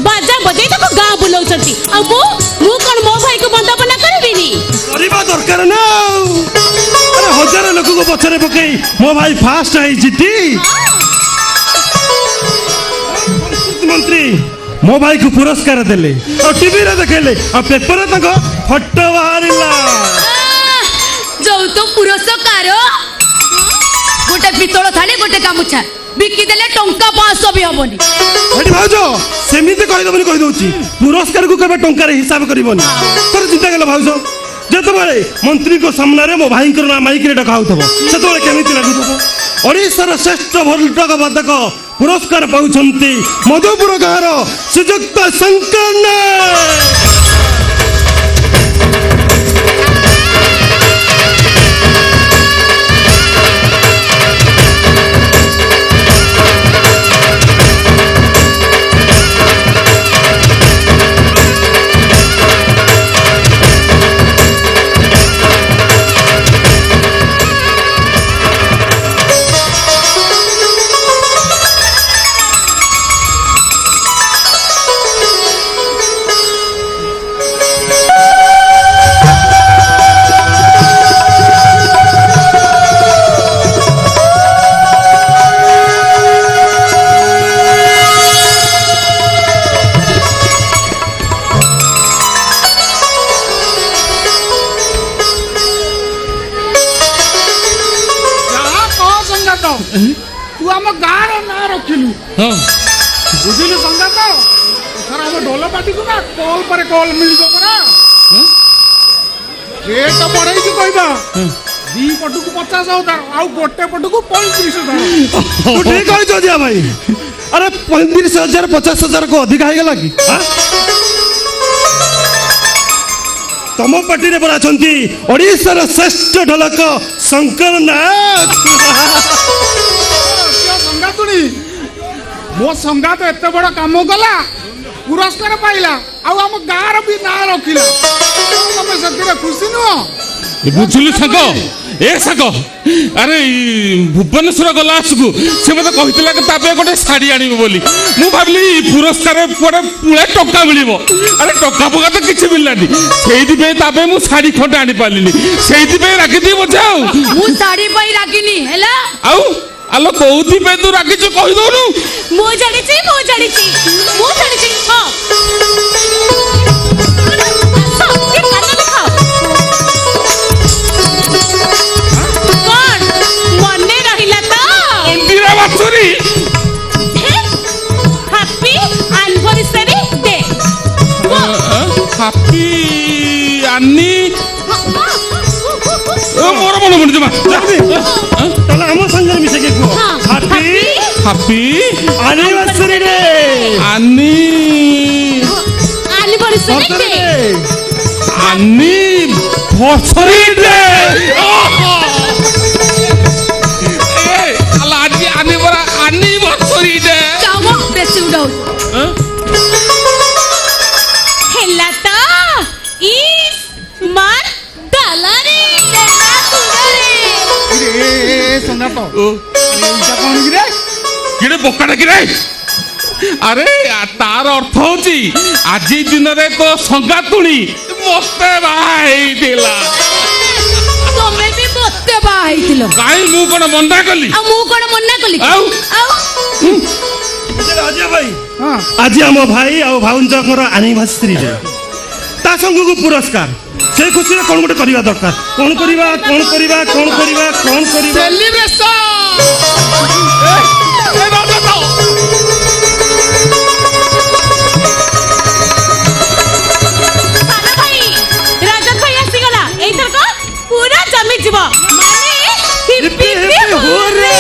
बाजा बजे तक गाँ बुलाउछंती आ मु कोन मो भाई को बंदपना करबिनी करबा दरकार ना अरे हजार लोक को पछरे पकई मो भाई फास्ट है जिती मंत्री मो भाई को पुरस्कार देले और टीवी रे देखेले और पेपर रे तक फोटो बाहरिला जो तो पुरस्कार गोटे पितल थाली गोटे गामुछा बिकी देले टंका 500 भी हबनी एडी भाउजो सेमिति कहि दबनी कहि दउची पुरस्कार को केबे टंका रे हिसाब करबनी तोर चिंता केला भाउजो जेतबेले मंत्री को सामने रे मो भाई को ना माइक रे डकाउथबो सेतबेले केमिति लागुथबो ओडिशार श्रेष्ठ भोलटक वादक पुरस्कार पाउछंती मधुपुर गाँर श्रीजुक्त शंकर नायक तू आम गाँव ना रखिलु बुझिलु संगात सर हम ढोल पार्टी को ना कॉल पर कॉल मिल जो परा रेट बढ़ाई की कहबा दी पटु को 50,000 आउ गोटे पटु को 35,000 तू ठीक कहि जो दिया भाई अरे 35,000 50,000 को अधिक है लगी तम पार्टी रे बरा छंती ओडिसा रा श्रेष्ठ ढोलक शंकर नायक संगातुनी मो संगात एते बड़ा काम कला पुरस्कार पाइला आउ हम गाँव भी ना रखिला तमे सतिर खुशी नो बुझिलु सागो ए सागो अरे भुवनेश्वर गला आसुकु से मते कहितला कि तापे गोटे साड़ी आनिबो बोली मु भाबली पुरस्कार पड़े पुळे टक्का मिलिबो अरे टक्का पका तो किछि मिललानी सेहिति पे तापे मु साड़ी खंडे आनी पालिनी सेहिति पे राखी दी बजाओ मु साड़ी पई राखिनी हैला आउ आलो कोउथि पे तू राखी छु कहि दोनु मो जानिछि हां बासुरी हैप्पी एनिवर्सरी डे हैप्पी अन्नी ओ मोर मन मन जमा तला हम संग मिसे के को हैप्पी एनिवर्सरी डे अन्नी एनिवर्सरी डे अन्नी भर्सरी डे हेला ता इस मान डालारे देना तुरे ए संगातो एटा कोन गिरे किरे बोकाडा गिरे अरे तार अर्थ होची आज दिन रे तो संगातुणी मस्ते भाई दिला तमे भी मस्ते भाई दिलो काई मु कोन मन्ना कली आ मु कोन मन्ना कली आउ अजय भाई आज आम भाई आ भाउंजर एनिवर्सरी डे ता संग को पुरस्कार से खुशी रे कोन गोटे करबा दरकार कोन करबा सेलिब्रेशन ए बाबा तो सारा भाई राजन भाई आसी गला एई थर को पूरा जमी जीव माने हिप्पी हो रे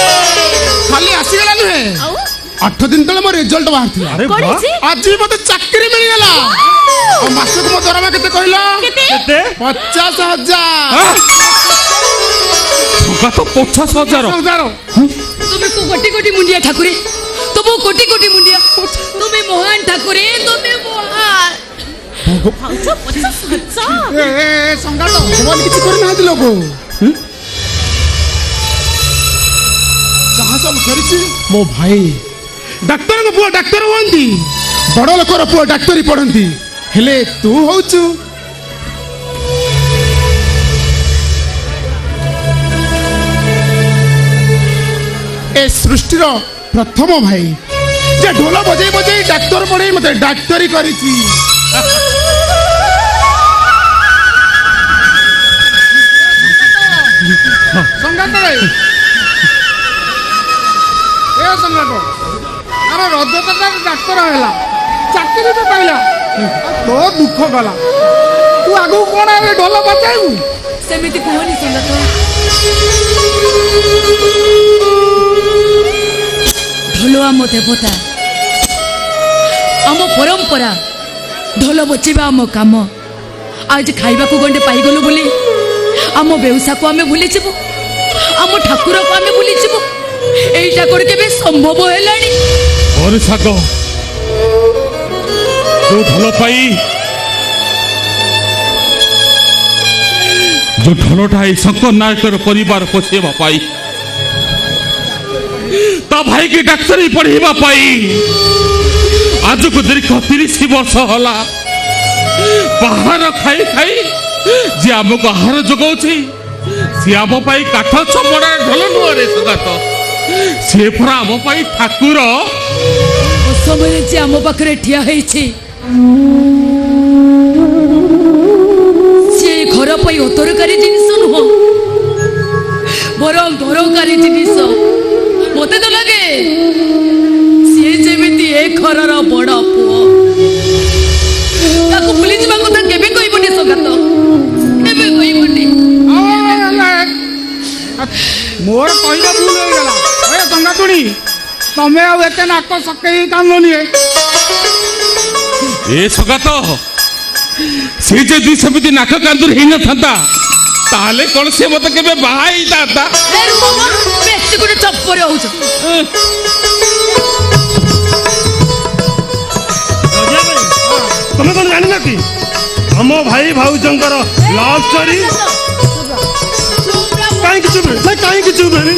खाली आसी गला नुहे आउ 8 दिन तले मोर रिजल्ट बाहर थिला अरे वाह आज मते चाकरी मिल गेला और मासक मो दरमा केते कहलो केते 50,000 का तो 50,000 तुम्हें को कोटी कोटी मुंडिया ठाकुरे तुम कोटी कोटी मुंडिया तुम्हें मोहन ठाकुरे तुम्हें मोहन 50,000 ए संगातो मोबाइल किछि करि ना दिलो को कहां सब करछि मो भाई डॉक्टर को पुआ डॉक्टर होंदी ବଡ଼ ଲୋକର ପୁଅ ଡାକ୍ତରୀ ପଢ଼ନ୍ତି ହେଲେ ତୁ ହଉଛୁ ଏ ସୃଷ୍ଟିର ପ୍ରଥମ ଭାଇ ଯେ ଢୋଲ ବଜେଇ ବଜେଇ ଡାକ୍ତର ପଢ଼େଇ ମତେ ଡାକ୍ତରୀ କରିଛି। ସଂଗାତ ଭାଇ ଏ ସଂଗାତ ଆରେ ରଜତା ଡାକ୍ତର ହେଲା ଚାକିରି ବି ପାଇଲା ତୋ ଦୁଃଖ ଗଲା ତୁ ଆଗକୁ କଣ ଏବେ ଢୋଲ ବଜାଇବୁ ସେମିତି କୁହନି ସଂଗାତ। ଢୋଲ ଆମ ଦେବତା ଆମ ପରମ୍ପରା ଢୋଲ ବଜେଇବା ଆମ କାମ। ଆଜି ଖାଇବାକୁ ଗଣ୍ଡେ ପାଇଗଲୁ ବୋଲି ଆମ ବେଉସାକୁ ଆମେ ଭୁଲିଯିବୁ ଆମ ଠାକୁରକୁ ଆମେ ଭୁଲିଯିବୁ এইটা করে কেবে সম্ভব হেলানি ওরে সাগ जो ढोल पाई जो ढोलटा ही शंकर नायकर परिवार पोषेवा पाई ता भाई की डाक्तरी पढ़ेवा पाई आज को दीर्घ 30 वर्ष होला बाहर खाई खाई जे आमको आहार जगाउछि से आम पाई काठ चमड़ा ढोल नुहरे सगात से परा आम पाई ठाकुर समय जे आम पाखरे ठिया हेछि से घर पाई अतरकारी जिनिस नुह बरं दरकारी जिनिस मते तो लगे सी जेमिति ए घरर बड़ पुओ ताको भूली जिबा कथा केबे कहिबनी सगात केबे कहिबनी मोर कहला भूल हो गला ए संगातुणी तमे आ एते नाक सकेई कानोनी ए सगात से जे दुई समिति नाक कांदुर हेन थांता ताले कोन से मते केबे बाहाई दादा ए रुमा बेसी गुटे चप्परे होछ तमे कोन जानि ना कि हम भाई भाउजंकर लव स्टोरी काहे कि चुप रे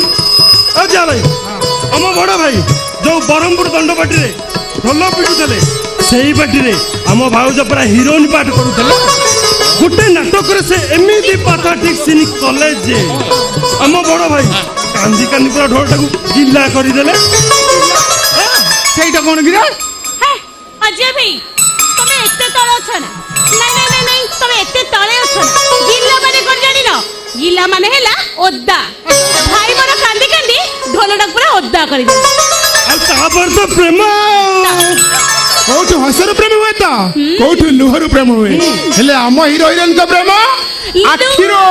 आ जा भाई हम बड़ भाई जो बरहमपुर दंडपाटी रे ढोल पिटुथले सेही पाटी रे हम भाउज पूरा हीरोइन पाठ करूथले गुटे नाटक रे से एमिति पाथाटिक सीन कॉलेज जे हम बड़ भाई कांदी कांदी पूरा ढोलटा को गिल्ला करी देले सेईटा कोन गिरा हे अजय भाई तमे एते तळे अछ ना नहीं तमे एते तळे अछ ना गिल्ला माने कोन जानि न गिल्ला माने हेला ओद्दा भाई मोर कांदी कांदी ढोलटा पूरा ओद्दा करी दे आ तापर तो प्रेम कोठु हसर प्रेम हुए ता कोठु लुहर प्रेम हुए हेले हम हीरो हिरोइन का प्रेम आखिरो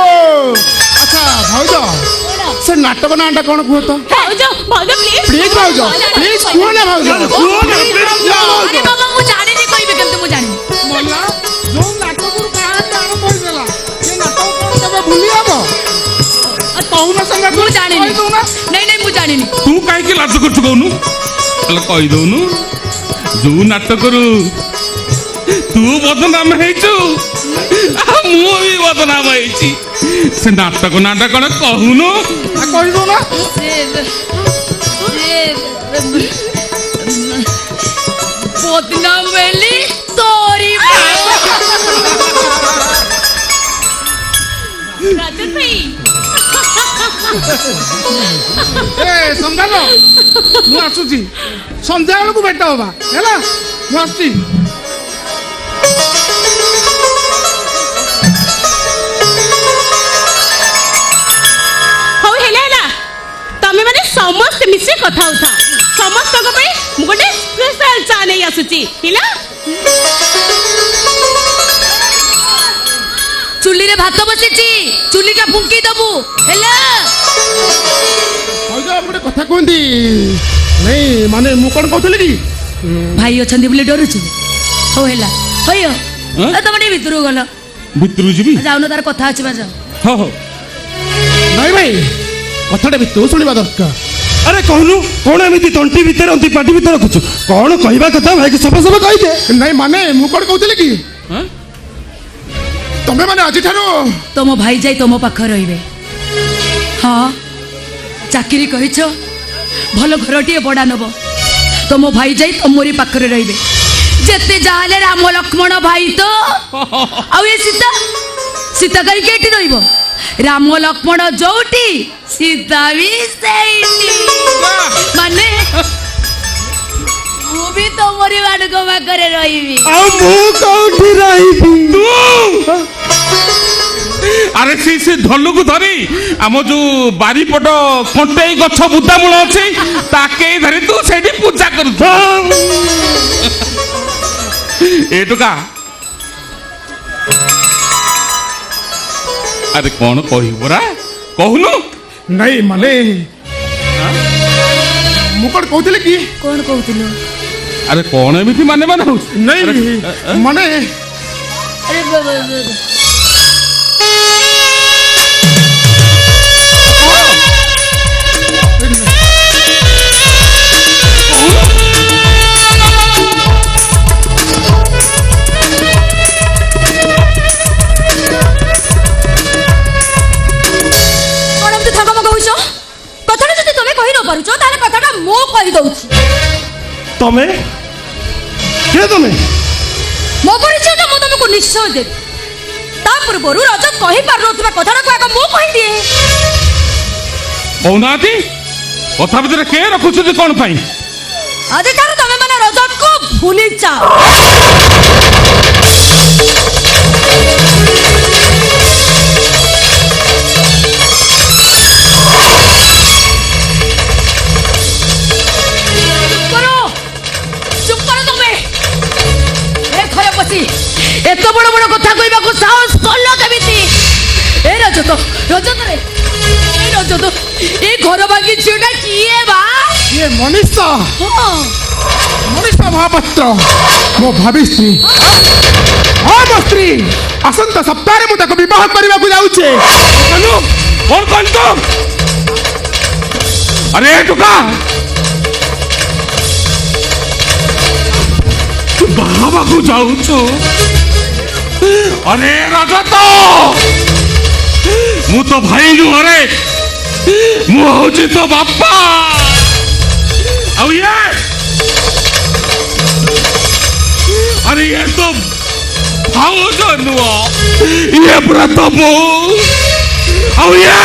अच्छा भाउज से नाटक नाटा कोन कुह तो भाउज प्लीज प्लीज भाउज प्लीज कुह ना भाउज अरे बाबा मु जाने नहीं कहिबे केमते मु जानि मोला जो नाटक को कहानी आरंभ होई गेला से नाटक कोन तबे भूली आबो कहू ना संग मु जानि नहीं मु जानि तू काहे के लाज करछु कहनु अल कहि दउनु जो नाटक करू तू बदनाम हेचु मु भी बदनाम हेची से नाटक नाटक कोन कहूनु आ कहि दो ना बदनाम वेली तोरी राजन भाई ए संगात मु आसुची संध्या बेलू भेट होबा हैला मु आसुची हो हेला तमे माने समस्त मिसे कथा उठा समस्त को पे मु गोटे स्पेशल चा नै आसुची हिला चुल्ली रे भात बसिची चुल्लीटा फुंकी दबु हेला भाउज गोटे कथा कहंती नहीं माने मु कोन कहतली कि भाई अछंदी बोले डरुछु हो हेला होयो ए तमने भितरु गलो भितरु जीवी जाउन तार कथा अछि बा जाओ हो हो नहीं भाई कथाटा भी तू सुनिबा दरकार अरे कहनु कौन एमिति तंटी भीतर अंति पाटी भीतर रखुछु कौन कहबा कथा भाई के सफा सफा कहि दे नहीं माने मु कोन कहतली कि हां तमे माने आज ठारो तुम भाई जाई तुम पाख रहिबे हाँ चाकरी करिछ भल घरटिए बड़ा नब तुम भाई जाई तुमरी पाखरे रहिबे जेते जाले राम लक्ष्मण भाई तो आउ ये सीता सीता कहीं केटी रहिबो राम लक्ष्मण जोटी सीता भी सेठी माने ମୁଁ ବି ତମରି ମାନଙ୍କ ପାଖରେ ରହିବି ଆଉ ମୁଁ କୋଉଠି ରହିବି ତୁ ଆରେ ସେ ଧଲୁକୁ ଧରି ଆମ ଯୋଉ ବାରିପଟ କଣ୍ଟେଇ ଗଛ ବୁଦାମୂଳ ଅଛି ତାକେ ଧରି ତୁ ସେଇଠି ପୂଜା କରୁଛୁ ଏ ଟୋକା ଆରେ କଣ କହିବୁ ପରା କହୁନୁ ନାଇଁ ମାନେ ମୁଁ କଣ କହୁଥିଲି କି କଣ କହୁଥିଲୁ ଆରେ କଣ ଏମିତି ମାନେ ମାନେ ହଉଛି ନାଇଁ ମାନେ ଆରେ ତମେ କିଏ ତମେ ମୋ ପରିଚୟଟା ମୁଁ ତମକୁ ନିଶ୍ଚୟ ଦେବି ତା ପୂର୍ବରୁ ରଜ କହିପାରୁନଥିବା କଥାଟାକୁ ଆଗ ମୁଁ କହିଦିଏ କହୁନାହାନ୍ତି କଥା ଭିତରେ କେ ରଖୁଛନ୍ତି କଣ ପାଇଁ ଅଧିକାର ତମେ ମାନେ ରଜକୁ ଭୁଲି ଯାଅ এত বড় বড় কথা কইবাকু সাহস করলো কেমিতি এ রজত রজত রে এই রজত এই ঘর ভাঙি ঝিওটা কিয়ে বা ইয়ে মনীষা মনীষা মহাপাত্র ମୋ ଭାବି ସ୍ତ୍ରୀ ହଁ ମୋ ସ୍ତ୍ରୀ ଆସନ୍ତା ସପ୍ତାହରେ ମୁଁ ତାକୁ ବିବାହ କରିବାକୁ ଯାଉଛି କଣ କହିଲୁ ତୁ ଆରେ ଟୋକା ତୁ ବାହାବାକୁ ଯାଉଛୁ अरे रजत मु तो भाई नुहरे मु हूँ तो बापा ये अरे ये तो भाउज नुह ये व्रत बो ये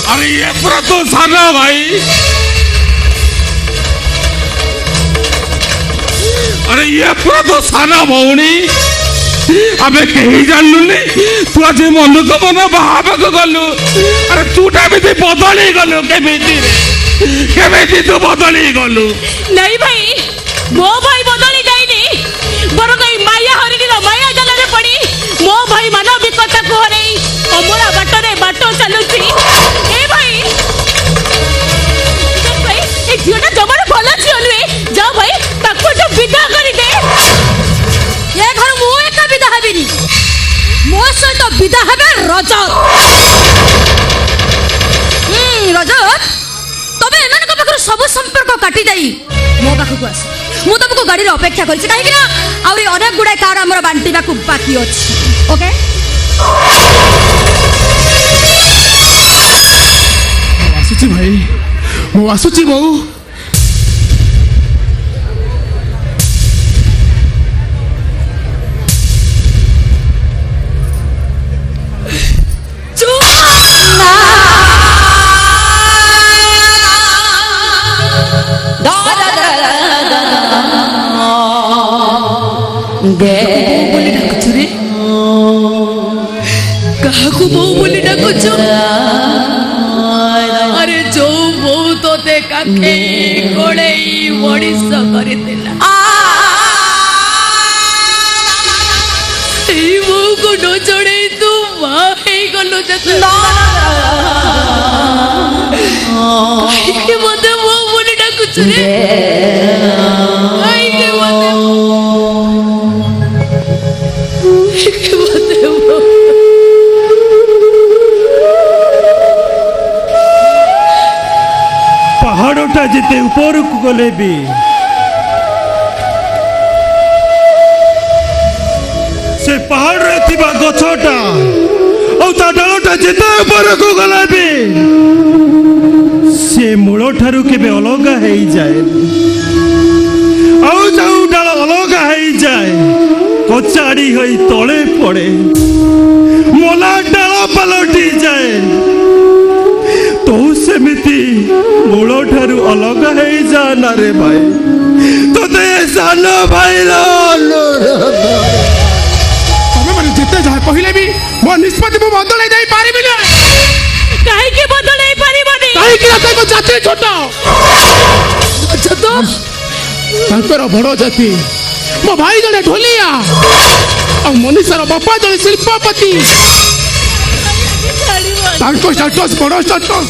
अरे ये व्रत साना भाई अरे ये पूरा तो साना भौणी आमे कहीं जानलुनी तू आज मन को मन बाहाबक गलु अरे तूटा भी बदली गलु केमिति तू बदली गलु नहीं भाई मो भाई बदली जाइनी बरो कई माया हरिनी रो माया जलरे पड़ी मो भाई मानविकता को हरई अमरा बाटरे बाटो चलुची ए भाई ए झियोटा जबर भलो छियो नुए जा भाई ताको जो विदा करी दे ये घर मु एका विदा हबिनी मो सहित विदा हबे रजत रजत तबे एमान को पाखर सब संपर्क काटी जाई मो पाखकु आस मु तुमको गाड़ी रे अपेक्षा करछि काहे कि ना आउरी अनेक गुडा कार हमर बांटीबा को बाकी अछि ओके आसुची भाई ମୁଁ ଆସୁଛି ବୋଉ କାହାକୁ ବୋଉ ବୋଲି ଡାକୁଛୁ अरे जो बो तो ते काखे कोड़ेई मଣିଷ କରିଥିଲା ଏଇ ବୋଉକୁ ନ ଜଣେଇ ତୁ ମା ହେଇଗଲୁ ଯେତେ କାହିଁକି ମତେ ବୋଉ ବୋଲି ଡାକୁଛୁ ରେ କାହିଁକି ମତେ पहाड़टा जिते ऊपर को गले भी से पहाड़ रे थिबा गछटा ଆଉ ତା ଡାଳଟା ଯେତେ ଉପରକୁ ଗଲା ବି ସେ ମୂଳ ଠାରୁ କେବେ ଅଲଗା ହେଇଯାଏ। ଆଉ ଯୋଉ ଡାଳ ଅଲଗା ହେଇଯାଏ କଚାଡ଼ି ହୋଇ ତଳେ ପଡ଼େ, ମଲା ଡାଳ ପାଲଟି ଯାଏ। ତୁ ସେମିତି ମୂଳ ଠାରୁ ଅଲଗା ହେଇଯା ନା ରେ ଭାଇ, ତୋତେ ସାନ ଭାଇର ତମେ ମାନେ ଯେତେ ଯାହା କହିଲେ ବି ମୋ ନିଷ୍ପତ୍ତି ମୁଁ ବଦଳେଇ ଦେଇ ପାରିବି ନା। କାହିଁକି ବଦଳେଇ ପାରିବନି? କାହିଁକି ନା ତାଙ୍କ ଜାତି ଛୋଟ, ଛୋଟ ତାଙ୍କର ବଡ଼ ଜାତି। ମୋ ଭାଇ ଜଣେ ଢୋଲିଆ ଆଉ ମନୀଷାର ବାପା ଜଣେ ଶିଳ୍ପପତି। ତାଙ୍କ ଷ୍ଟାଟସ୍ ବଡ଼ ଷ୍ଟାଟସ୍,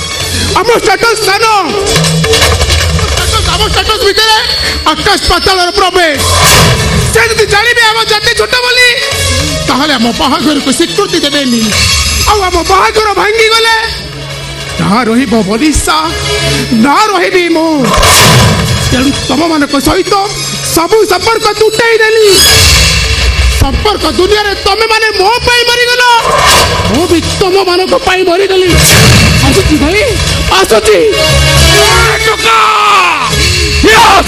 ଆମ ଷ୍ଟାଟସ୍ ସାନ। ଆମ ଷ୍ଟାଟସ୍ ଭିତରେ ଆକାଶ ପାତାଳର ପ୍ରବେଶ। ସେ ଯଦି ଜାଣିବେ ଆମ ଜାତି ଛୋଟ ବୋଲି ତାହେଲେ ଆମ ବାହାଘରକୁ ସ୍ୱୀକୃତି ଦେବେନି। ଆଉ ଆମ ବାହାଘର ଭାଙ୍ଗିଗଲେ ନା ରହିବ ମନୀଷା, ନା ରହିବି ମୁଁ। ତେଣୁ ତମମାନଙ୍କ ସହିତ ସବୁ ସମ୍ପର୍କ ତୁଟେଇ ଦେଲି। ସମ୍ପର୍କ ଦୁନିଆରେ ତମେ ମାନେ ମୋ ପାଇଁ ମରିଗଲ, ମୁଁ ବି ତମ ମାନଙ୍କ ପାଇଁ ମରିଗଲି। ଆସୁଛି ଭାଇ, ଆସୁଛି।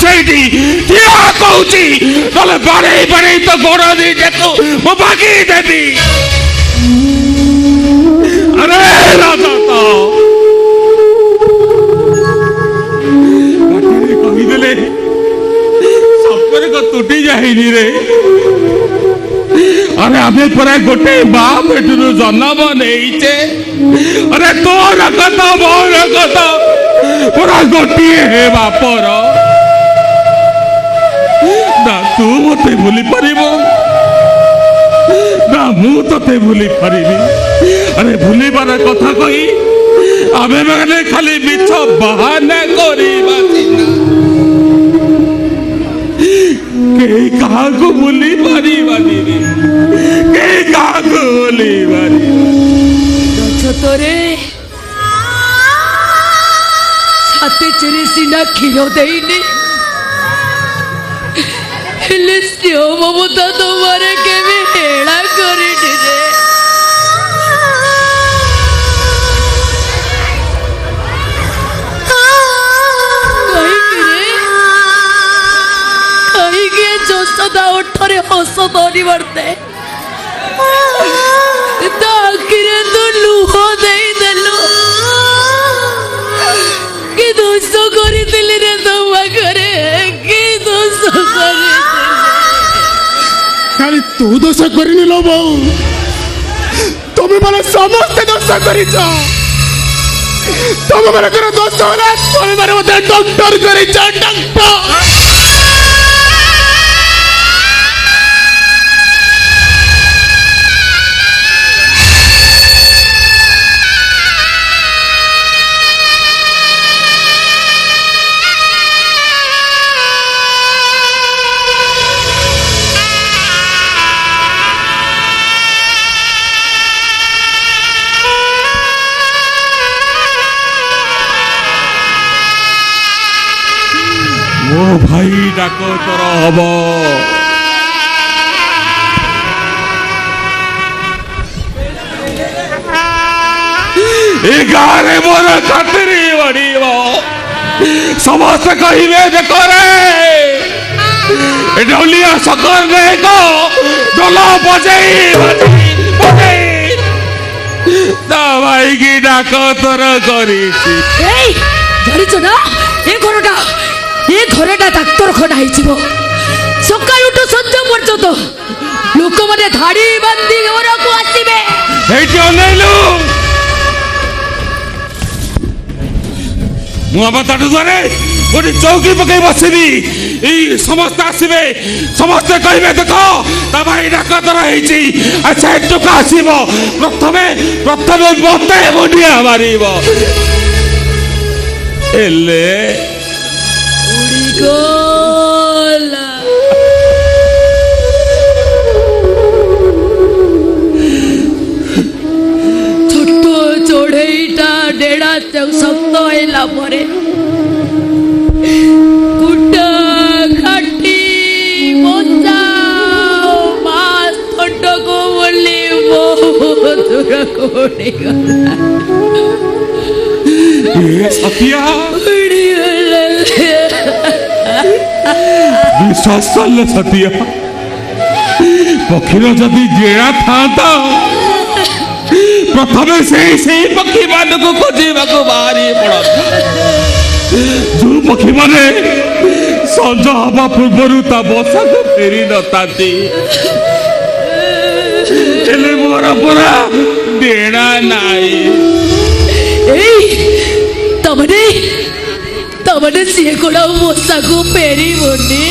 ସେଇଠି ଠିଆ କହୁଛି, ନହେଲେ ବାଡ଼େଇ ବାଡ଼େଇ ତ ଗୋଡ଼ ଦିଟାକୁ ମୁଁ ବାଗେଇ ଦେବି। ଆରେ ରାଜା ତ ପାଟିରେ କହିଦେଲେ ସମ୍ପର୍କ ତୁଟି ଯାଇନି ରେ। আরে আমি পরে গোটে মা পেটুরু জন্ম নেইছে। আরে তোর কথা মোর কথা পুরা গোটিয়ে হে বাপর। না তু মতে ভুলি পারিব না মু তোতে ভুলি পারিবি। আরে ভুলিবার কথা কই আমি মানে খালি মিছ বাহানা করিবা সিনা। কেই কাহাকু ভুলি পারিবানি রে, কেই কাহাকু ভুলি পারি। তোরে হাতে চেরে সিনা ক্ষীর দেইনি, হেলে স্নেহ মমতা তোমারে কেবে হেড়া করিনি রে। যশোদা ওঠরে হস ধরি মারতে আখিরে তো লুহ দেই দেলু। কি দোষ করিলি রে তোমা ঘরে, কি দোষ করিলি? খালি তু দোষ করিনি লো বউ, তুমি মানে সমস্তে দোষ করিছ। তুমি মানে কোনো দোষ না, তুমি মানে মতে ডক্টর করিছ, ডক্টর। ମୋ ଭାଇ ଡାକ ତୋର ହବ। ଏ ଗାଁରେ ମୋର ଖାତିରି ବଢିବ, ସମସ୍ତେ କହିବେ ଦେଖରେ ଢୋଲିଆ ସକରରେ ଏକ ଢୋଲ ବଜେଇ ବଜେଇ ତା ଭାଇକି ଡାକ ତୋର କରିଛି। ଜାଣିଛ ନା ଏ ଘରଟା ଡାକ୍ତରଖାନା ହେଇଯିବ। ସକାଳୁଠୁ ସଞ୍ଜ ପର୍ଯ୍ୟନ୍ତ ଲୋକମାନେ ଧାଡି ବାନ୍ଧି ଘରକୁ ଆସିବେ। ସେଇଠି ଅନେଇଲୁ ମୁଁ ଆମ ତାଠୁ ଧରେ ଗୋଟେ ଚୌକି ପକେଇ ବସିବି। ଏଇ ସମସ୍ତେ ଆସିବେ, ସମସ୍ତେ କହିବେ ଦେଖ ତା ଭାଇ ଡାକତର ହେଇଛି। ଆଚ୍ଛା ଏଠୁକୁ ଆସିବ, ପ୍ରଥମେ ମତେ ମୁଣ୍ଡିଆ ମାରିବ। ହେଲେ ଗଲା ଛୋଟ ଚଢେଇଟା ଡେଣା ଶକ୍ତ ହେଲା ପରେ କୁଟା କାଠି ମଞ୍ଚା ମାଛ ଥଣ୍ଡକୁ ବୋଲି ବହୁତ ଦୂରକୁ ଉଡ଼ିଗଲା ଏ ସତିଆ ଉଡ଼ିଗଲା ବିଶ୍ୱାସ କଲେ ସତିଆ ପକ୍ଷୀର ଯଦି ଜେରା ଥାନ୍ତା ପ୍ରଥମେ ସେଇ ପକ୍ଷୀ ମାନଙ୍କୁ ଖୋଜିବାକୁ ବାହାରି ପଡନ୍ତା ଯୋଉ ପକ୍ଷୀ ମାନେ ସଞ୍ଜ ହବା ପୂର୍ବରୁ ତା ବସାକୁ ଫେରି ନଥାନ୍ତି ହେଲେ ମୋର ପରା ଡେଣା ନାହିଁ ଏଇ ତମନେ ସିଏ କ'ଣ ବସାକୁ ଫେରିବନି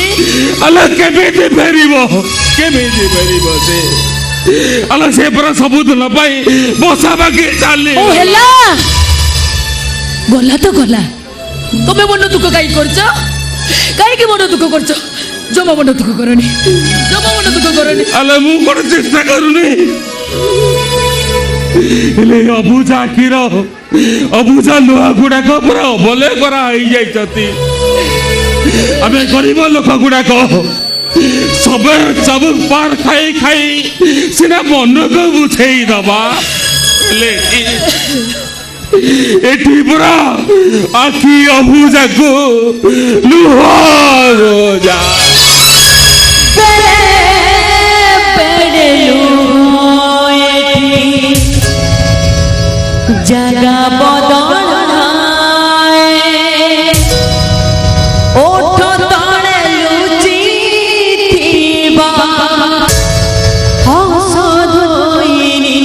ଆଲୋ କେମିତି ଫେରିବ ସେ ଆଲୋ ସେ ପରା ସବୁଦିନ ପାଇଁ ବସା ବାକି ଚାଲି ଓ ହେଲା ଗଲା ତ ଗଲା ତମେ ମନ ଦୁଃଖ କାହିଁକି କରୁଛ କାହିଁକି ମନ ଦୁଃଖ କରୁଛ ଜମା ମନ ଦୁଃଖ କରନି ଆଲୋ ମୁଁ କ'ଣ ଚେଷ୍ଟା କରୁନି ହେଲେ ଅବୁଝା ଆଖିର ଅବୁଝା ଲୁହା ଗୁଡାକ ପୁରା ଅବଲେ କରା ହେଇଯାଇଛନ୍ତି ଆମେ ଗରିବ ଲୋକ ଗୁଡାକ ସବୁ ପାର ଖାଇ ସିନା ମନକୁ ବୁଝେଇ ଦବା ହେଲେ ଏଠି ପୁରା ଆଖି ଅବୁଝାକୁ ଲୁହ ରୋଜା জাগা বদল ওঠ তলে লুচি থিবা হস ধইনি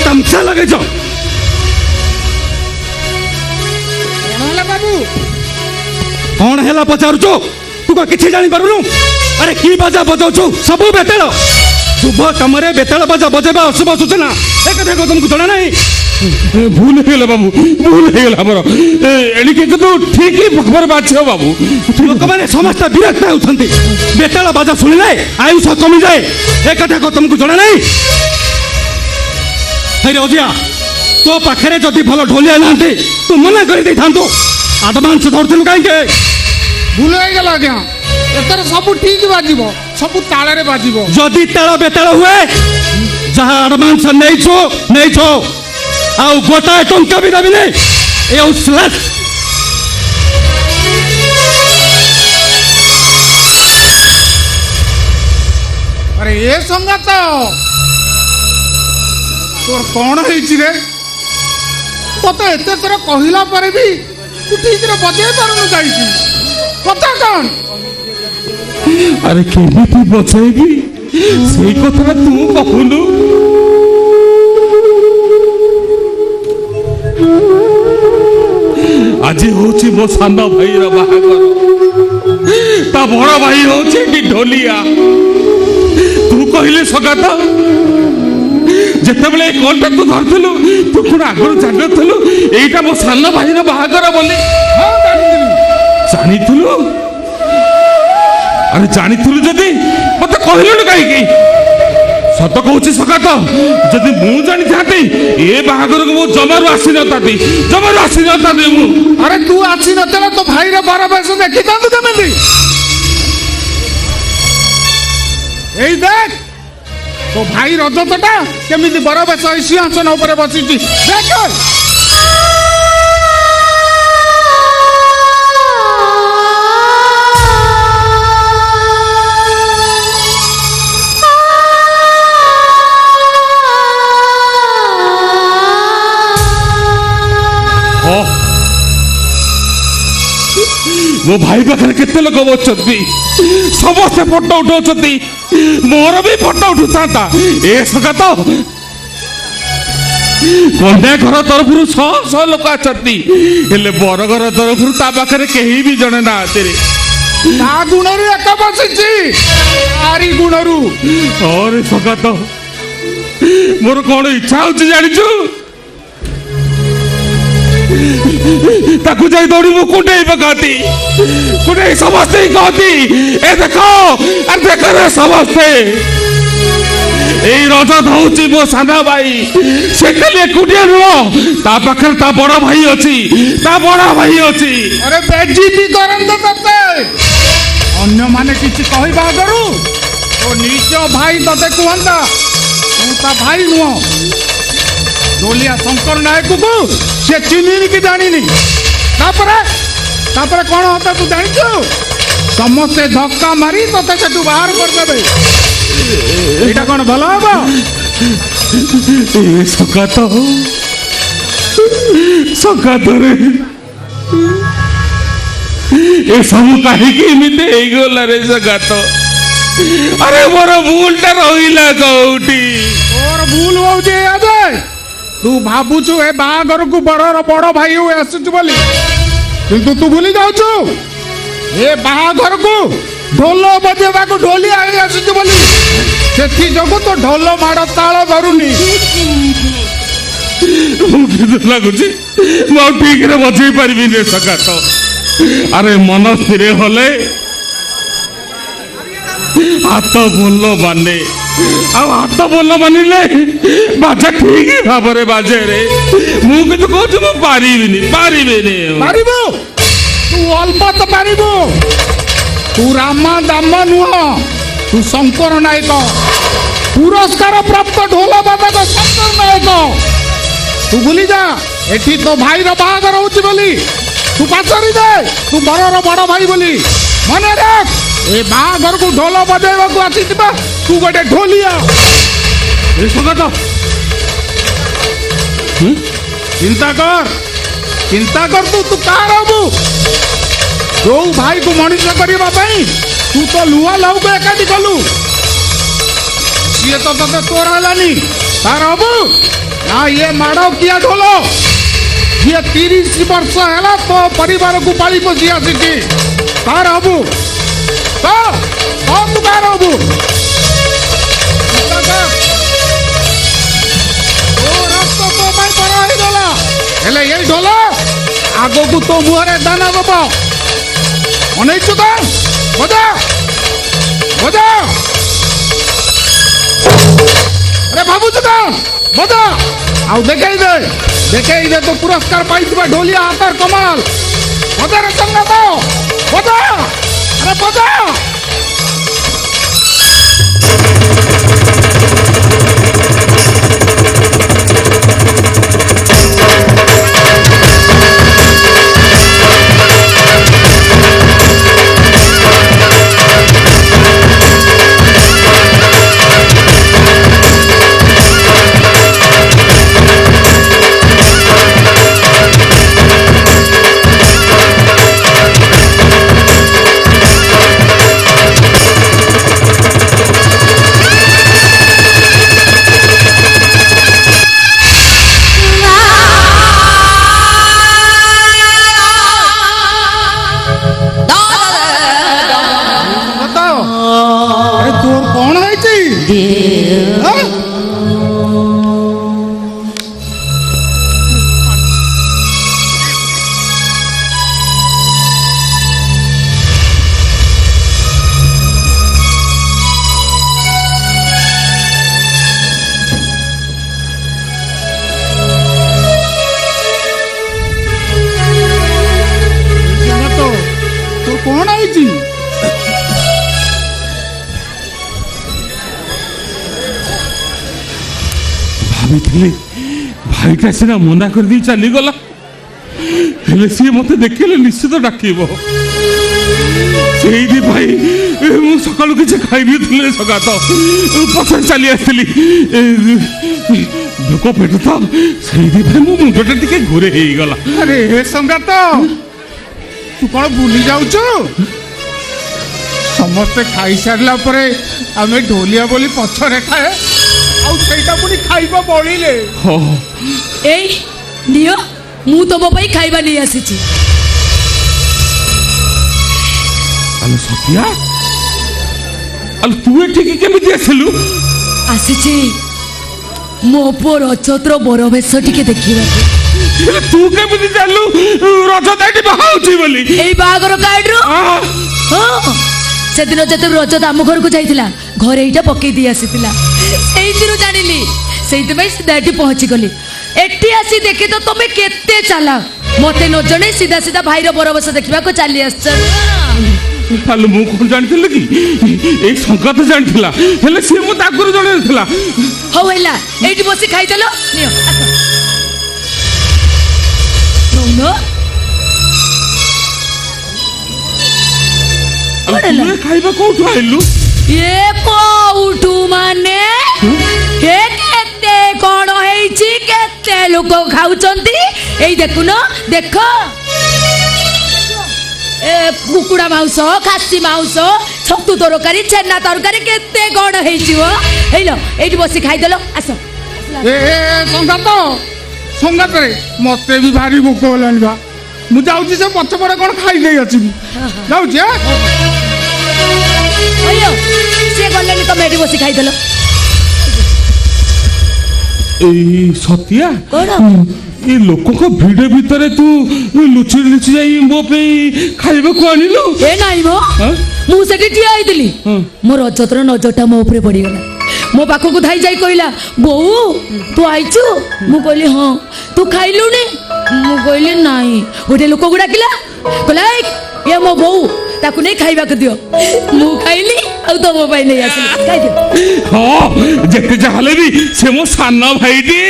तमसा लगे कौन है पचारुचु तू क्या किसी जानी पारुनु अरे की बाजा बजाउछु सबु बेताल शुभ कम बेताल बाजा बजेबा अशुभ सूचना एक कथा को तुमको जणा नहीं भूल हो गला बाबू भूल हो गला हमर एणिके तो ठीक ही खबर बाछियो बाबू लोक माने समस्त विरक्त होउछंती बेताल बाजा सुनिले आयुष कमी जाए एक कथा को तुमको जणा नहीं हे रोजिया तो पाखरे जदि भल ढोलिया नांती तू मना कर दे थांतो आडवांस धरथिलु काहे के भूल हो गला आज्ञा एतर सब ठीक बाजिबो सब ताळे रे बाजिबो जदि ताळ बेताळ हुए जहां आडवांस नहीं छो आउ गोटा टंका भी देबी नहीं ए उस्लत अरे ए संगात तोर कौन ହେଇଛି रे तोते एते थर कहला पर भी तू ठीक रे बजे पारुनु काईकी कथा कौन अरे केमिति बचेबी सेई कथा तू कहलु आज होची मो सान भाई रा बाहागर ता बड़ भाई होची कि ढोलिया तू कहले सगात जेतेबेले कोनटा तू धरथलु तू कोन आगर जानथलु एटा मो सान भाई रा बाहागर बोली हां जानिथलु अरे जानिथलु जदी मते कहलु काई की सत कहूची सगात जदि मु जानी थाती ए बाहागर को मु जमारू आसी नताती मु अरे तू आसी नतला तो भाई रे बारा पैस देखि तांतु केमिति एई देख तो भाई रजतटा केमिति बारा पैस सिंहासन ऊपर बसिची देख मो भाई पाखे केते लोक बचती समस्ते फोटो उठाउछती मोर भी फोटो उठुता ए सगात कन्या घर तरफ शह लोक आछती हेले बर घर तरफ ता पाखे केही भी जणे ना तेरे ता गुणरू एक बसिची आरी गुणरू अरे सगात मोर कौन इच्छा होची जानिछु ताकू जाई दौड़ी मु कुंडे पकाती कुंडे समझते ही कहती ए देखो अरे देखो रे समझते ए रजत होची मो साना भाई से खाली एकुटिया नुह ता पाखर ता बड़ा भाई अछि अरे बेइज्जती करन तो तते अन्य माने किछि कहबा करू तो निज भाई तते कहंदा तू ता भाई नुह डोलिया शंकर नायक को से चिन्हिनी कि जानिनी तापरे कौन होता तू जानिଛୁ समस्ते धक्का मारी तते से तू बाहर कर देबे एटा कौन भलो हबो ए सगात रे ए सब काहे कि इमिते हे गला रे सगात अरे मोर भूलटा रहिला कौटी और भूल हो जे आबे तू भाबुछु ए बागर को बड़ भाई हो आसुछु बोली किंतु तू भूली जाउछु ए बागर को ढोल बजेबा को ढोली आई आसुछु बोली सेठी जगो तो ढोल माड़ ताल धरुनी मुझे लगुची मु ठीक रे बजै परबी रे सगात अरे मन स्थिर होले हाथ बोल माने हाथ बोल मानिले बाजा ठीक भाव रे बाजे रे मु किंतु कहू मु पारिबिनी पारिबो तू अल्प तो पारिबो तू रामा दाम नुह तू शंकर नायक पुरस्कार प्राप्त ढोल बादक शंकर नायक तू भूली जा एठी तो भाई रो बाहागर होची बोली तू पाचरी दे तू बड़र बड़ भाई बोली मने रख ए बाहागर को ढोल बजाइबा को आसीबा तू गोटे ढोलिया ए सगात चिंता कर तू कार हबू जो भाई को मनुष्य करबा पई तू तो लुआ लाउ को एकाठी कलु सीए तो तते तोर हलानी तार हबू ना ये माड़ो किया ढोलो ये 30 वर्ष हैला तो परिवार को पाली पोसी आसीची तार हबू तो तू कार हबू हेले ये ढोल आगो को तो मुहरे दाना दबो अनैछु तो बजा बजा अरे बाबू तो बजा आउ देखाई दे तो पुरस्कार पाइथिबा ढोलिया हातर कमाल बजा रे संगत बजा अरे बजा ହେଇଛି? ଭାବିଥିଲି ଭାଇଟା ସିନା ମନା କରିଦେଇ ଚାଲିଗଲା, ହେଲେ ସିଏ ମତେ ଦେଖିଲେ ନିଶ୍ଚିତ ଡାକିବ। ସେଇଥିପାଇଁ ମୁଁ ସକାଳୁ କିଛି ଖାଇନଥିଲି ସକାଳ ପଛରେ ଚାଲି ଆସିଥିଲି। ଭୋକ ପେଟ ତ, ସେଇଥିପାଇଁ ମୋ ମୁଣ୍ଡଟା ଟିକେ ଘୁରେ ହେଇଗଲା। ଆରେ ହେ ସଙ୍ଗାତ, ତୁ କଣ ଭୁଲି ଯାଉଛୁ? ସମସ୍ତେ ଖାଇସାରିଲା ପରେ ଆମେ ଢୋଲିଆ ବୋଲି ପଛରେ ଖାଏ, ଆଉ ସେଇଟା ପୁଣି ଖାଇବା ବଳିଲେ। ଏଇ ନିଅ, ମୁଁ ତମ ପାଇଁ ଖାଇବା ନେଇ ଆସିଛି। ଆଲୋ ସତ୍ୟା, ଆଲୋ ତୁ ଏଠିକି କେମିତି ଆସିଲୁ? ଆସିଛି ମୋ ପୁଅ ରଜତର ବର ବେଶ ଟିକେ ଦେଖିବାକୁ। ହେଲେ ତୁ କେମିତି ଜାଣିଲୁ ରଜତ ଏଠି ବାହା ହଉଛି ବୋଲି? ଏଇ ବାହାଘର କାର୍ଡରୁ। ହଁ, ସେଦିନ ଯେତେବେଳେ ରଜତ ଆମ ଘରକୁ ଯାଇଥିଲା, ଘରେ ଏଇଟା ପକେଇ ଦେଇ ଆସିଥିଲା, ସେଇଥିରୁ ଜାଣିଲି। ସେଇଥିପାଇଁ ସିଧା ଏଠି ପହଞ୍ଚି ଗଲି। ଏଠି ଆସି ଦେଖି ତ ତମେ କେତେ ଚାଲାକ, ମତେ ନ ଜଣେଇ ସିଧା ସିଧା ଭାଇର ବରବେଶ ଦେଖିବାକୁ ଚାଲି ଆସିଛ। ତାହେଲେ ମୁଁ କଣ ଜାଣିଥିଲି କି? ଏଇ ସଙ୍ଗାତ ଜାଣିଥିଲା, ହେଲେ ସିଏ ମତେ ଆଗରୁ ଜଣେଇଥିଲା। ହଉ ହେଲା, ଏଇଠି ବସି ଖାଇଦେଲ। ନିଅ, ଆସ। ନଉନ। ଆଉ ତୁ ଏ ଖାଇବା କୋଉଠୁ ଆଇଲୁ? ଏ କୋଉଠୁ ମାନେ ଏ କେତେ କଣ ହେଇଛି, କେତେ ଲୋକ ଖାଉଛନ୍ତି। ଏଇ ଦେଖୁନ, ଦେଖ, ଏ କୁକୁଡ଼ା ମାଉସ, ଖାସି ମାଉସ, ଛତୁ ତରକାରୀ, ଛେନା ତରକାରୀ, କେତେ କଣ ହେଇଯିବ। ହେଇଲ, ଏଇଠି ବସି ଖାଇଦେଲ। ଆସ। ଏ ସଙ୍ଗାତ, ସଙ୍ଗାତରେ ମତେ ବି ଭାରି ଭୋକ ହେଲାଣି ବା। ମୁଁ ଯାଉଛି, ସେ ପଛପଟେ କଣ ଖାଇଦେଇ ଆସିବି। ଯାଉଛି। ସିଏ ଗଲେନି, ତମେ ଏଠି ବସି ଖାଇଦେଲ। ଏଇ ସତ୍ୟା, କଣ? ଏ ଲୋକଙ୍କ ଭିଡ ଭିତରେ ତୁ ଲୁଚି ଲୁଚି ଯାଇ ମୋ ପାଇଁ ଖାଇବାକୁ ଆଣିଲୁ? ଏ ନାଇଁ ମ, ମୁଁ ସେଠି ଠିଆ ହେଇଥିଲି, ମୋ ରଜତର ନଜରଟା ମୋ ଉପରେ ପଡିଗଲା। ମୋ ପାଖକୁ ଧାଇ ଯାଇ କହିଲା, ବୋଉ ତୁ ଆଇଛୁ? ମୁଁ କହିଲି ହଁ। ତୁ ଖାଇଲୁଣି? ମୁଁ କହିଲି ନାଇଁ। ଗୋଟେ ଲୋକକୁ ଡାକିଲା, କହିଲା ଇଏ ମୋ ବୋଉ, ତାକୁ ନେଇ ଖାଇବାକୁ ଦିଅ। ମୁଁ ଖାଇଲି, ଆଉ ତମ ପାଇଁ ନେଇ ଆସିଲି, ଖାଇଦିଅ। ହଁ, ଯେତେ ଯାହା ହେଲେ ବି ସେ ମୋ ସାନ ଭାଇଟି,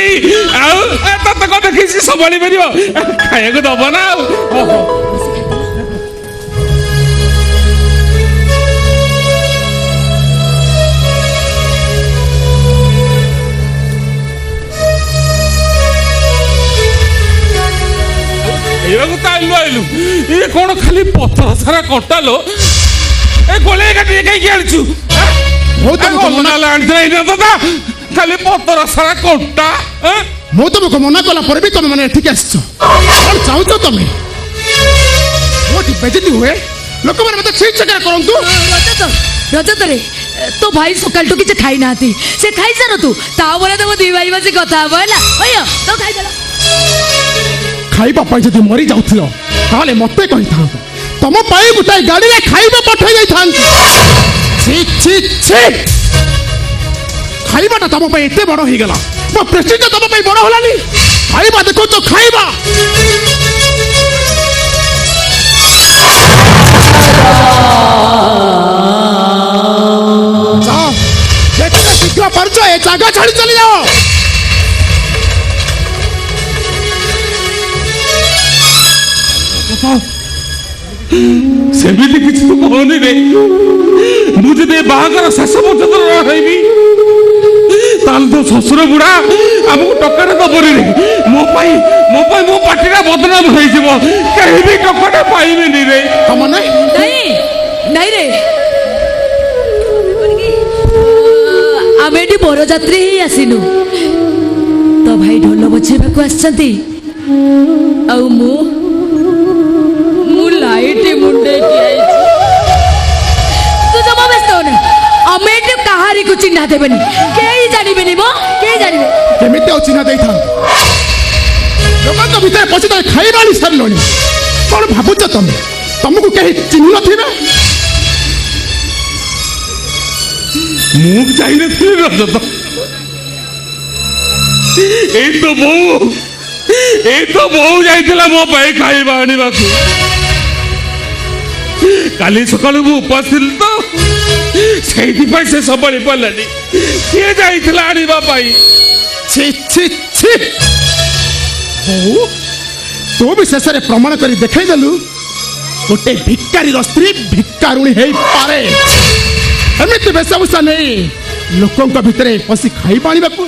ଆଉ ତତେ କଣ ଦେଖିଛି ସମ୍ଭାଳି ପାରିବ? ଖାଇବାକୁ ଦବ ନା। ଖାଇବାକୁ ତ ଆଇଲୁ, ଏ କଣ ଖାଲି ପଥର ସାରା କଟାଲୋ? ଏ ଗୋଳେଇ କାଟି କାହିଁକି ଆଣିଛୁ? ଖାଲି ପଥର ସାରା କଣ୍ଟା। ମୁଁ ତମକୁ ମନା କଲା ପରେ ବି ତମେ ମାନେ ଏଠିକି ଆସିଛ। କଣ ଚାହୁଁଛ ତମେ? ମୁଁ ଏଠି ବେଜିତି ହୁଏ, ଲୋକମାନେ ମତେ ଛିଁ ଛାକରା କରନ୍ତୁ। ରଜତରେ ତୋ ଭାଇ ସକାଳଠୁ କିଛି ଖାଇନାହାନ୍ତି, ସେ ଖାଇସାରନ୍ତୁ, ତାପରେ ତମ ଦି ଭାଇ ବସି କଥା ହବ ହେଲା। ତ ଖାଇଦେଲ। ଖାଇବା ପାଇଁ ଯଦି ମରି ଯାଉଥିଲ, ତାହେଲେ ମତେ କହିଥାନ୍ତ। ତମ ପାଇଁ ଗୋଟାଏ ଗାଡ଼ିରେ ଖାଇବା ପଠାଇ ଦେଇଥାନ୍ତି। ଖାଇବାଟା ତମ ପାଇଁ ଏତେ ବଡ଼ ହେଇଗଲା, ମୋ ପ୍ରେଷ୍ଟିଜ୍ ତମ ପାଇଁ ବଡ଼ ହେଲାନି। ଖାଇବା ଦେଖୁଛ, ଖାଇବା। ଯାଅ, ଯେତେ ଶୀଘ୍ର ପାରୁଛ ଏ ଜାଗା ଛାଡ଼ି ଚାଲିଯାଅ। ସେମିତି କିଛି ତୁ କହନି ରେ। ମୁଁ ଯଦି ବାହାଘର ଶେଷ ପର୍ଯ୍ୟନ୍ତ ରହିବି, ତାହେଲେ ତୋ ଶ୍ୱଶୁର ବୁଢା ଆମକୁ ଟଙ୍କାଟେ ଦବନି ରେ। ମୋ ପାଇଁ ମୋ ପାଟିଟା ବଦନାମ ହେଇଯିବ, କେହି ବି ଟଙ୍କାଟେ ପାଇବେନି ରେ। ନାଇଁ ରେ, ଆମେ ଏଠି ବରଯାତ୍ରୀ ହେଇ ଆସିନୁ। ତ ଭାଇ ଢୋଲ ବଜେଇବାକୁ ଆସିଛନ୍ତି, ଆଉ ମୁଁ ଲାଇଟ୍ ମୁଣ୍ଡେଇକି ଆଇଛି। ତୁ ଜମା ବ୍ୟସ୍ତ ହନା, ଆମେ ଏଠି କାହାରିକୁ ଚିହ୍ନା ଦେବେନି, କେହି ଜାଣିବେନି ମ, କେହି ଜାଣିବେ। କେମିତି ଆଉ ଚିହ୍ନା ଦେଇଥାନ୍ତି? ଲୋକଙ୍କ ଭିତରେ ପଶି ତମେ ଖାଇବା ଆଣି ସାରିଲଣି। କଣ ଭାବୁଛ ତମେ? ତମକୁ କେହି ଚିହ୍ନୁ ନଥିବେ? ମୁଁ ଯାଇନଥିଲି ରଜତ। ଏଇ ତ ବୋଉ ଯାଇଥିଲା ମୋ ପାଇଁ ଖାଇବା ଆଣିବାକୁ। କାଲି ସକାଳୁ ମୁଁ ଉପାସ ଥିଲି ତ ସେଇଥିପାଇଁ ସେ ସମ୍ଭାଳି ପାରିଲାନି। କିଏ ଯାଇଥିଲା ଆଣିବା ପାଇଁ? ছি ছি ছি ବୋଉ ତୁ ବି ଶେଷରେ ପ୍ରମାଣ କରି ଦେଖେଇଦେଲୁ ଗୋଟେ ଭିକାରୀର ସ୍ତ୍ରୀ ଭିକାରୁଣୀ ହେଇପାରେ। ଏମିତି ବେଶଭୂଷା ନେଇ ଲୋକଙ୍କ ଭିତରେ ପଶି ଖାଇବା ଆଣିବାକୁ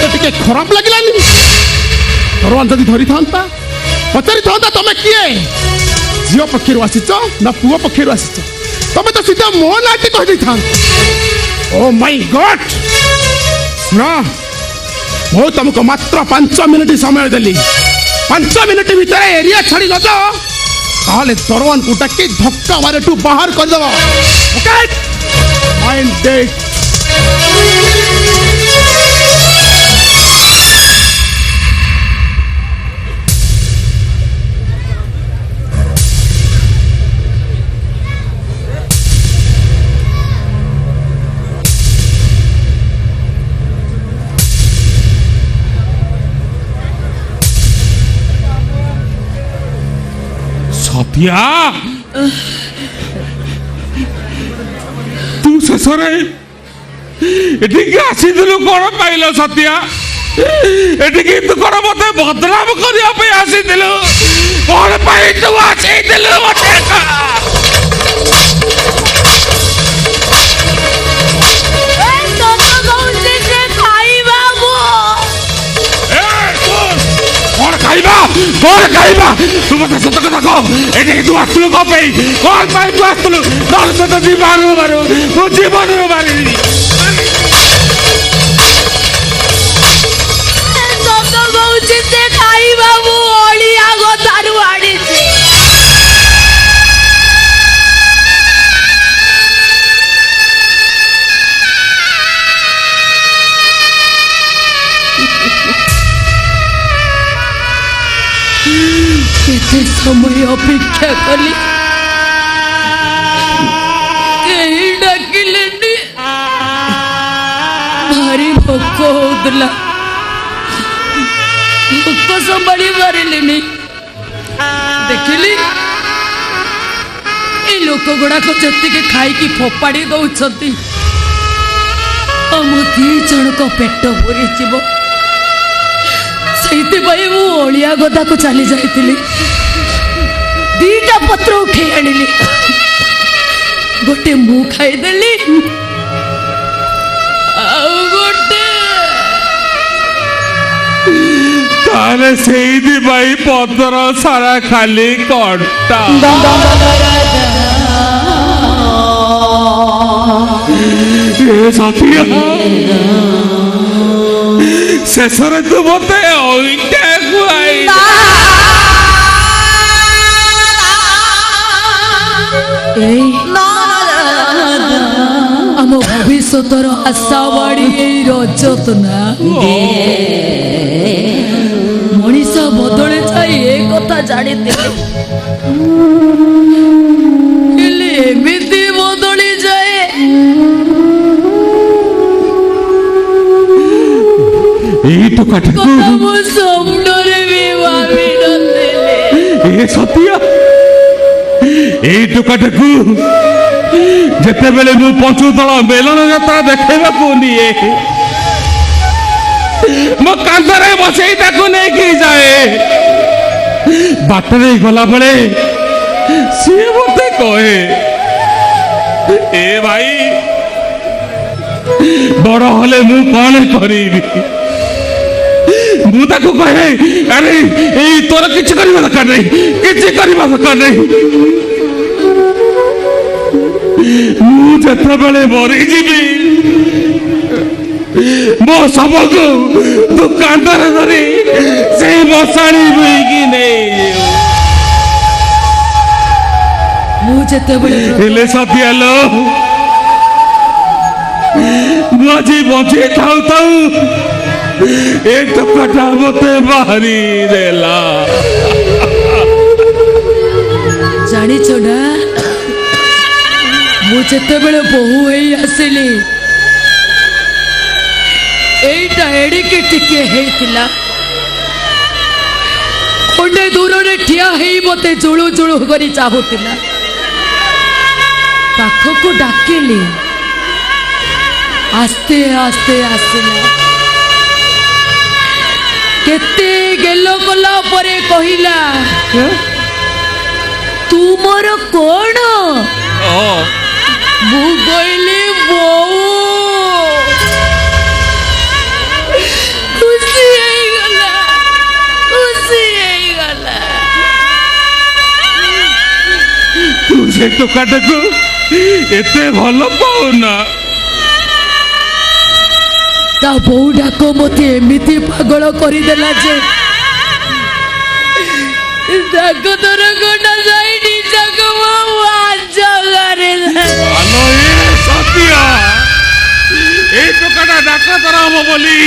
ତତେ ଟିକେ ଖରାପ ଲାଗିଲାନି? ଦରୱାନ ଯଦି ଧରିଥାନ୍ତା ପଚାରିଥାନ୍ତା ତମେ କିଏ, ଝିଅ ପକ୍ଷରୁ ଆସିଛ ନା ପୁଅ ପକ୍ଷରୁ ଆସିଛ, ତମେ ତ ସିଧା ମୋ ନାଁଟି କହିଦେଇଥାନ୍ତ। ଓ ମାଇ ଗଡ୍, ଶୁଣ ମୁଁ ତମକୁ ମାତ୍ର 5 ମିନିଟ୍ ସମୟ ଦେଲି। 5 ମିନିଟ୍ ଭିତରେ ଏରିଆ ଛାଡ଼ି ନ ଯାଅ ତାହେଲେ ଦରୱାନକୁ ଡାକି ଧକ୍କା ମାରିଠୁ ବାହାର କରିଦେବ। ଓକେ ମାଇଣ୍ଡ ଇଟ୍। ସତ୍ୟା, ତୁ ଶେଷରେ ଏଠିକି ଆସିଥିଲୁ କଣ ପାଇଲ? ସତ୍ୟା, ଏଠିକି ତୁ କଣ ମତେ ବଦନାମ କରିବା ପାଇଁ ଆସିଥିଲୁ? କଣ ପାଇଁ ତୁ ଆସିଥିଲୁ ମତେ? କଣ ଖାଇବା? ତୁ ମତେ ସତ କଥା କହ, ଏଠିକି ତୁ ଆସିଥିଲୁ କଣ ପାଇଁ? କଣ ପାଇଁ ତୁ ଆସିଥିଲୁ? ତୋର ସହିତ ଜୀବନରୁ ମାରୁ, ମୁଁ ଜୀବନରୁ ମାରିବି। ସତ କହୁଛି ସେ ଖାଇବା ମୁଁ ଅଳିଆ ଗଦାରୁ ଆଣିଛି। କେତେ ସମୟ ଅପେକ୍ଷା କଲି, କେହି ଡାକିଲେନି। ଭାରି ଭୋକ ହଉଥିଲା, ଭୋକ ସମ୍ଭାଳି ପାରିଲିନି। ଦେଖିଲି ଏ ଲୋକ ଗୁଡାକ ଯେତିକି ଖାଇକି ଫୋପାଡ଼ି ଦଉଛନ୍ତି ଆମ 2 ଜଣଙ୍କ ପେଟ ପୁରିଯିବ। ସେଇଥିପାଇଁ ମୁଁ ଅଳିଆ ଗଦାକୁ ଚାଲି ଯାଇଥିଲି। 2ଟା ପତ୍ର ଉଠେଇ ଆଣିଲି, ଗୋଟେ ମୁଁ ଖାଇଦେଲି, ଆଉ ଗୋଟେ ତାହେଲେ ସେଇଥିପାଇଁ ପତ୍ର ସାରା ଖାଲି କଣ୍ଟା। ସତ୍ୟା, ଶେଷରେ ତୁ ମତେ ଅଇଁଠା ଖୁଆଇ ଆମ ଭବିଷ୍ୟତର ଆଶାବାଡି ଏଇ ରଜତ ନା। ମଣିଷ ବଦଳେ ଯାଇ ଏ କଥା ଜାଣିଥିଲେ, ହେଲେ ଏମିତି ବଦଳି ଯାଏ। ଏଇ ଟୋକାଟାକୁ ମୁଁ ସ୍ୱପ୍ନରେ ବି ଭାବି ନଥିଲି। ସତ୍ୟା, ଏଇ ଟୋକାଟାକୁ ଯେତେବେଳେ ମୁଁ ପଞ୍ଚୁଦଳ ମେଲନ ଯାତ୍ରା ଦେଖେଇବାକୁ ନିଏ, ମୋ କାନ୍ଧରେ ବସେଇ ତାକୁ ନେଇକି ଯାଏ। ବାଟରେ ଗଲାବେଳେ ସିଏ ମତେ କହେ, ଏ ଭାଇ ବଡ ହେଲେ ମୁଁ କଣ କରିବି? ମୁଁ ତାକୁ କହେ, ଆରେ ଏଇ ତୋର କିଛି କରିବା ଦରକାର ନାହିଁ, କିଛି କରିବା ଦରକାର ନାହିଁ। ମୁଁ ଯେତେବେଳେ ମରିଯିବି ମୋ ଶବକୁ ତୁ କାନ୍ଧରେ ଧରି ସେଇ ମଶାଣି ବୋହିକି ନେଇଯିବୁ। ମୁଁ ଯେତେବେଳେ ହେଲେ ସତ୍ୟା ଲୋ, ମୁଁ ଆଜି ବଞ୍ଚି ଥାଉ ଥାଉ ଏ ଟୋକାଟା ମତେ ମାରି ଦେଲା। ଜାଣିଛ ନା, ମୁଁ ଯେତେବେଳେ ବୋହୂ ହେଇ ଆସିଲି, ଏଇଟା ଏଡ଼ିକି ଟିକେ ହେଇଥିଲା। ଖଣ୍ଡେ ଦୂରରେ ଠିଆ ହେଇ ମତେ ଜୁଳୁ ଜୁଳୁ କରି ଚାହୁଁଥିଲା। ପାଖକୁ ଡାକିଲି ଆସ୍ତେ ଆସ୍ତେ ଆସିଲା କେତେ ଗେଲ କଲା ପରେ କହିଲା ତୁ ମୋର କଣ ମୁଁ କହିଲି ବୋଉ ଖୁସି ହେଇଗଲା ତୁ ସେ ଟୋକାଟାକୁ ଏତେ ଭଲ ପାଉନା ତା ବୋଉ ଡାକ ମତେ ଏମିତି ପାଗଳ କରିଦେଲା ଯେ ତାଙ୍କ ତୋର ଗୋଟା ଯାଇ ନିଜକୁ ଆଲୋ ଏ ସତ୍ୟ এই ଟୋକାଟା ଡାକ୍ତର ହବ ବୋଲି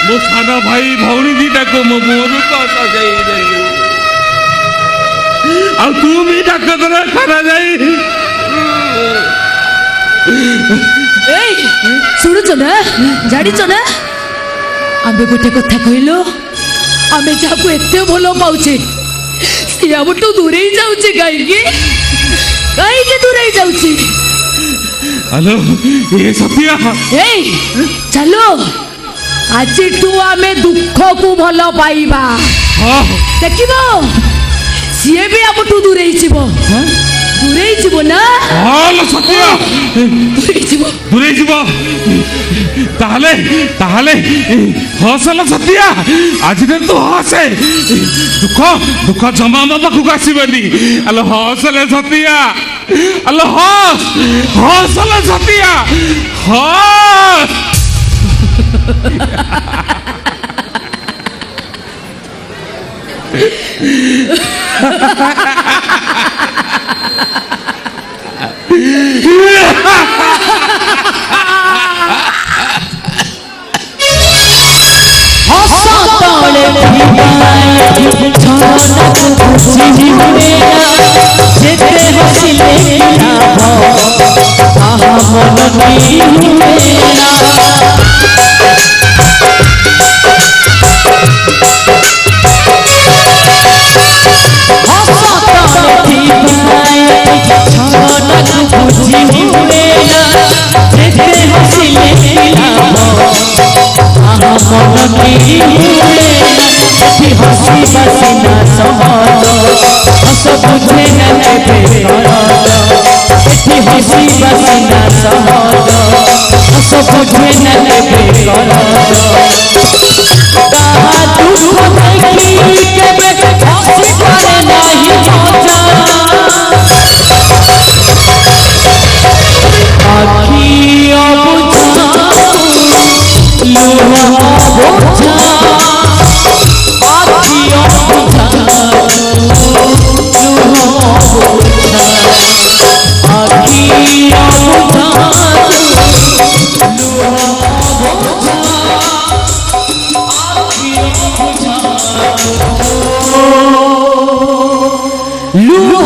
ମୋ ସାନ ଭାଇ ଭଉଣୀ ଦିଟାକୁ ମୋ ମୁହଁରୁ ସଜାଇ ଦେଲି ଆଉ ତୁ ବି ଡାକ୍ତର ଖାନା ଯାଇ ଶୁଣୁଛ ନା ଜାଣିଛ ନା ଆମେ ଗୋଟେ କଥା କହିଲୁ ଆମେ ଯାହାକୁ ଏତେ ଭଲ ପାଉଛେ ସେ ଆମଠୁ ଦୂରେଇ ଯାଉଛି କାହିଁକି ଦୂରେଇ ଯାଉଛି ହ୍ୟାଲୋ ଏ ସତ୍ୟ ଏଇ ଚାଲ ଆଜିଠୁ ଆମେ ଦୁଃଖକୁ ଭଲ ପାଇବା ଦେଖିବ ସିଏ ବି ଆମଠୁ ଦୂରେଇ ଯିବ ନା ସତ୍ୟ ଦୂରେଇ ଯିବ ତାହେଲେ ତାହେଲେ ହସଲ ସତ୍ୟ ଆଜିରେ ତୁ ହସେ ଦୁଃଖ ଜମା ମୋ ପାଖକୁ ଆସିବନି ଆଲୋ ହସଲେ ସତ୍ୟ ଆଲୋ ହସଲ ସତ୍ୟ ହସ ଲୁହ